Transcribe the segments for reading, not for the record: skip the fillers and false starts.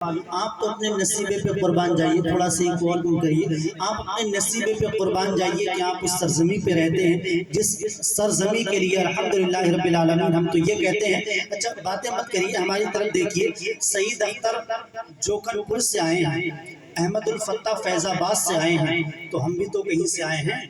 آپ تو اپنے نصیبے پہ قربان جائیے، تھوڑا سا ایک اور کریے، آپ اپنے نصیبے پہ قربان جائیے کہ آپ اس سرزمین پہ رہتے ہیں جس سرزمین کے لیے الحمدللہ رب العالمین ہم تو یہ کہتے ہیں۔ اچھا باتیں مت کریے، ہماری طرف دیکھیے، سعید اختر جوکن پور سے آئے ہیں، احمد الفتح فیض آباد سے آئے ہیں، تو ہم بھی تو کہیں سے آئے ہیں،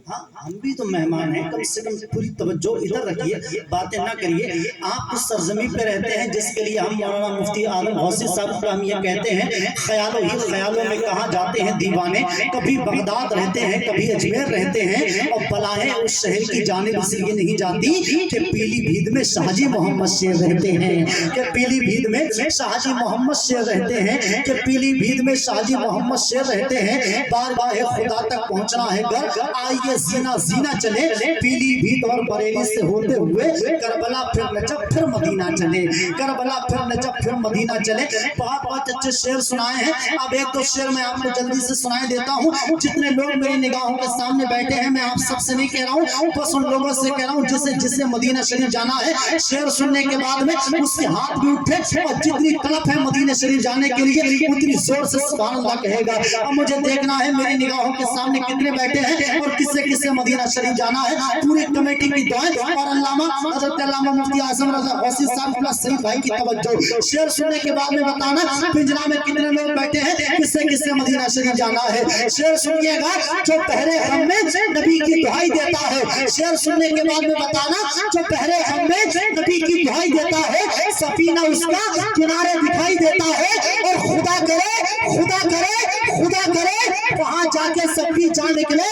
ہاں ہم بھی تو مہمان ہیں، کم سے کم پوری توجہ ادھر رکھیے، باتیں نہ کریے۔ آپ اس سرزمین پہ رہتے ہیں جس کے لیے ہم مولانا مفتی عالم غوثی صاحب کا ہم یہ کہتے ہیں، خیالوں ہی خیالوں میں کہاں جاتے ہیں دیوانے، کبھی بغداد رہتے ہیں کبھی اجمیر رہتے ہیں، اور بلائیں اس شہر کی جانب اس لیے نہیں جاتی کہ پیلی بھیت میں شاہ جی محمد شیر رہتے ہیں، کہ پیلی بھیت میں شاہ جی محمد شیر رہتے ہیں، کہ پیلی بھیت میں شاہ جی محمد شیر رہتے ہیں، بارگاہ خدا تک پہنچنا ہے گر آئیے زینہ زینہ چلے، پیلی بھیت اور بریلی سے ہوتے ہوئے کربلا پھر نجف پھر مدینہ چلے، کربلا پھر نجف پھر مدینہ چلے۔ بہت بہت اچھے شعر سنائے ہیں، اب ایک دو شعر میں آپ کو جلدی سے سنائے دیتا ہوں۔ جتنے لوگ میری نگاہوں کے سامنے بیٹھے ہیں میں آپ سب سے نہیں کہہ رہا ہوں، بس ان لوگوں سے کہہ رہا ہوں جسے مدینہ شریف جانا ہے، شعر سننے کے بعد میں اس کے ہاتھ بھی اٹھے اور جتنی طلب ہے مدینہ شریف جانے کے لیے اتنی زور سے سبحان اللہ کہے گا۔ اب مجھے دیکھنا ہے میری نگاہوں کے سامنے کتنے بیٹھے ہیں اور کسے کسے مدینہ شریف جانا ہے۔ پوری کمیٹی کی دعائیں اور علامہ حضرت علامہ مفتی اعظم رضا غوثی صاحب پلس سعید بھائی کی توجہ، شعر سننے کے بعد میں بتانا پنجرہ میں کتنے لوگ بیٹھے ہیں کسے کسے مدینہ شریف جانا ہے۔ شعر سنیے گا جو پہرے غم میں نبی کی دعائی دیتا ہے، شعر سننے کے بعد میں بتانا جو پہرے غم میں نبی کی دعائی دیتا ہے، سفینہ اس کا کنارے دکھائی دیتا ہے، اور خدا کرے خدا کرے خدا کرے وہاں جا کے سب کی جان نکلے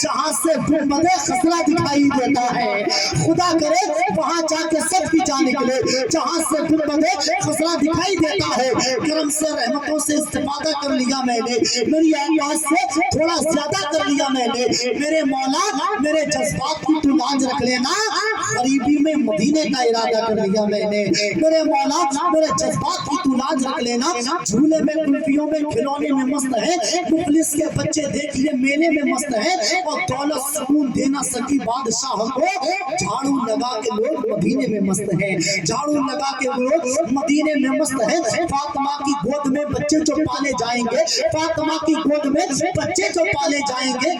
جہاں سے گنبد خضرا دکھائی دیتا ہے، خدا کرے وہاں جا کے سب کی جان نکلے جہاں سے گنبد خضرا دکھائی دیتا ہے۔ کرم سے رحمتوں سے استفادہ کر لیا میں نے، میری آواز سے تھوڑا زیادہ کر لیا میں نے، میرے مولا میرے جذبات کی تو لاج رکھ لینا، غریبی میں مدینے کا ارادہ کر لیا میں نے، میرے مولا میرے جذبات کی تو لاج رکھ لینا، جھولے میں کلفیوں میں کھلونے میں مست ہے، مخلص کے بچے دیکھیے میلے میں مست ہے، اور دولت سکون دینا سکی بادشاہ کو، جھاڑو لگا کے لوگ مدینے میں مست ہیں، جھاڑو لگا کے لوگ مدینے میں مست ہیں۔ فاطمہ کی گود میں بچے جو پالے جائیں گے، فاطمہ کی گود میں بچے جو پالے جائیں گے،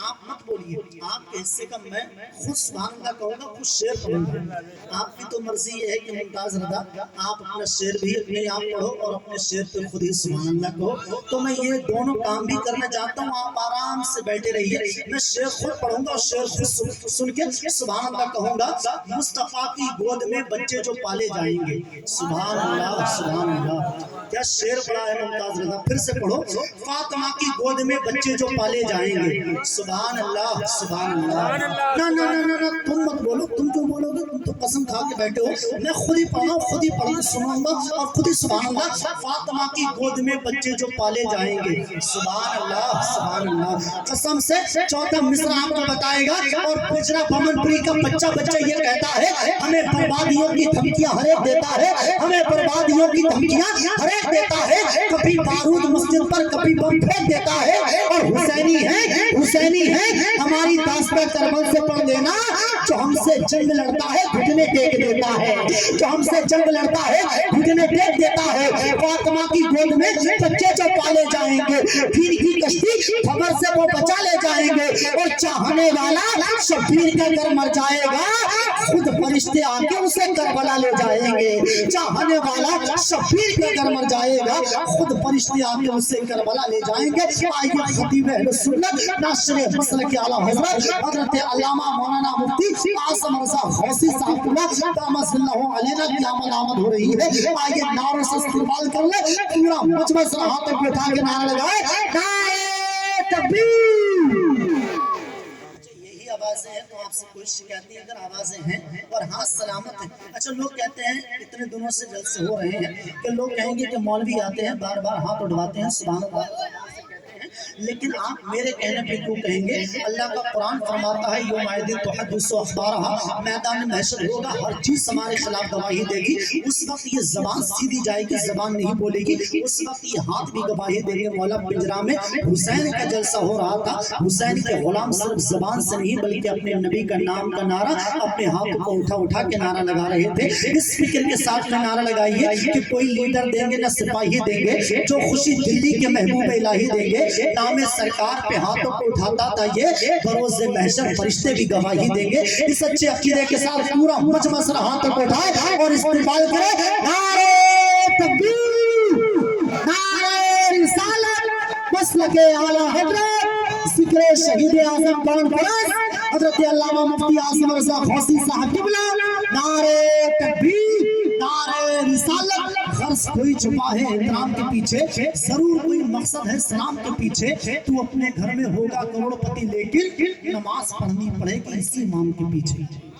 آپ مت بولیے، آپ کے حصے کا میں خود سبحان اللہ کہوں گا، خود شعر پڑھوں گا۔ آپ کی تو مرضی یہ ہے کہ ممتاز رضا آپ اپنا شعر بھی اپنے آپ پڑھو اور اپنے شعر پہ خود ہی سبحان اللہ کہو، تو میں یہ دونوں کام بھی کرنا چاہتا ہوں، آپ آرام سے بیٹھے رہیے، میں شعر خود پڑھوں گا اور شعر خود سن کے سبحان اللہ کہوں گا۔ مصطفیٰ کی گود میں بچے جو پالے جائیں گے، سبحان اللہ سبحان اللہ، کیا شعر پڑھا ہے ممتاز رضا، پھر سے پڑھو، فاطمہ کی گود میں بچے جو پالے جائیں گے، سبحان اللہ سبحان اللہ۔ نا نا نا نا تم مت بولو، تم کیوں بولو گے، تم تو قسم کھا کے بیٹھے ہو، میں خود ہی پڑھا ہوں، خود ہی پڑھ کے سنوں گا اور خود ہی سبحان اللہ۔ فاطمہ کی گود میں بچے جو پالے جائیں گے، سبحان اللہ سبحان اللہ، قسم سے چوتھا مصرع آپ کو بتائے گا، اور پچھڑا بمن پوری کا بچہ یہ کہتا ہے، ہمیں بربادیوں کی دھمکیاں ہر ایک دیتا ہے، ہمیں بربادیوں کی دھمکیاں ہر ایک دیتا ہے، کبھی بارود مسجد پر کبھی بم پھینک دیتا ہے، اور حسینی ہے ہماری داستان کربل سے پڑھ لینا، جو ہم سے جنگ لڑتا ہے گھٹنے ٹیک دیتا ہے، جو ہم سے جنگ لڑتا ہے گھٹنے ٹیک دیتا ہے۔ فاطمہ کی گود میں بچے جو پالے جائیں گے، پھر کی کشتی خبر سے وہ بچا لے جائیں گے، اور چاہنے والا شبیر کا گھر مر جائے گا، خود فرشتے آ کے اسے کربلا لے جائیں گے، چاہنے والا شبیر کا گھر مر جائے گا، خود فرشتے آ کے اسے کربلا لے جائیں گے۔ آئیے خطیب اہل سنت ناصر مسلک اعلیٰ حضرت علامہ مولانا مفتی اعظم رضا غوثی صاحب دامت اللہ علینا کی آمد ہو رہی ہے، آئیے نعروں سے استقبال کر لیں، پورا مجمع سے ہاتھوں کو اٹھا کے نعرہ لگائے، نعرہ تکبیر۔ یہی آوازیں ہیں، تو آپ سے کوئی شکایت نہیں اگر آوازیں ہیں اور ہاں سلامت ہیں۔ اچھا لوگ کہتے ہیں اتنے دنوں سے جلسے ہو رہے ہیں کہ لوگ کہیں گے کہ مولوی آتے ہیں بار بار ہاتھ اٹھواتے ہیں، سبحان اللہ لیکن آپ میرے کہنے پہ کیوں کہیں گے؟ اللہ کا قرآن فرماتا ہے یومئذ تحدث اخبارها، میدان محشر ہوگا ہر چیز ہمارے خلاف گواہی دے گی. اس وقت یہ زبان سیدھی جائے گی، زبان نہیں بولے گی. اس وقت یہ ہاتھ بھی گواہی دیں گے. مولا پنجرا میں حسین کا جلسہ ہو رہا تھا. حسین کے غلام صرف زبان سے نہیں بلکہ اپنے نبی کا نام کا نعرہ اپنے ہاتھوں کو اٹھا اٹھا کے نعرہ لگا رہے تھے. اس فکر کے ساتھ میں نعرہ لگائیے کہ کوئی لیڈر دیں گے نہ سپاہی دیں گے، جو خوشی دلی کے محبوب الہی دیں گے. نام سرکار پہ ہاتھوں کو اٹھاتا تھا یہ بروز محشر فرشتے بھی گواہی دیں گے. اس اچھے عقیدے کے ساتھ پورا مجمع سر ہاتھوں کو اٹھائے اور استقبال کرے. نعرہ تکبیر، نعرہ رسالت، مسلک اعلی حضرت ذکر شہید اعظم کانفرنس حضرت علامہ مفتی اعظم رضا خوسی صاحب قبلہ. نعرہ تکبیر، نعرہ رسالت. غرض کوئی چھپا ہے احترام کے پیچھے، ضرور کوئی مقصد ہے سلام کے پیچھے. تو اپنے گھر میں ہوگا کروڑ پتی لیکن نماز پڑھنی پڑے گی اسی امام کے پیچھے.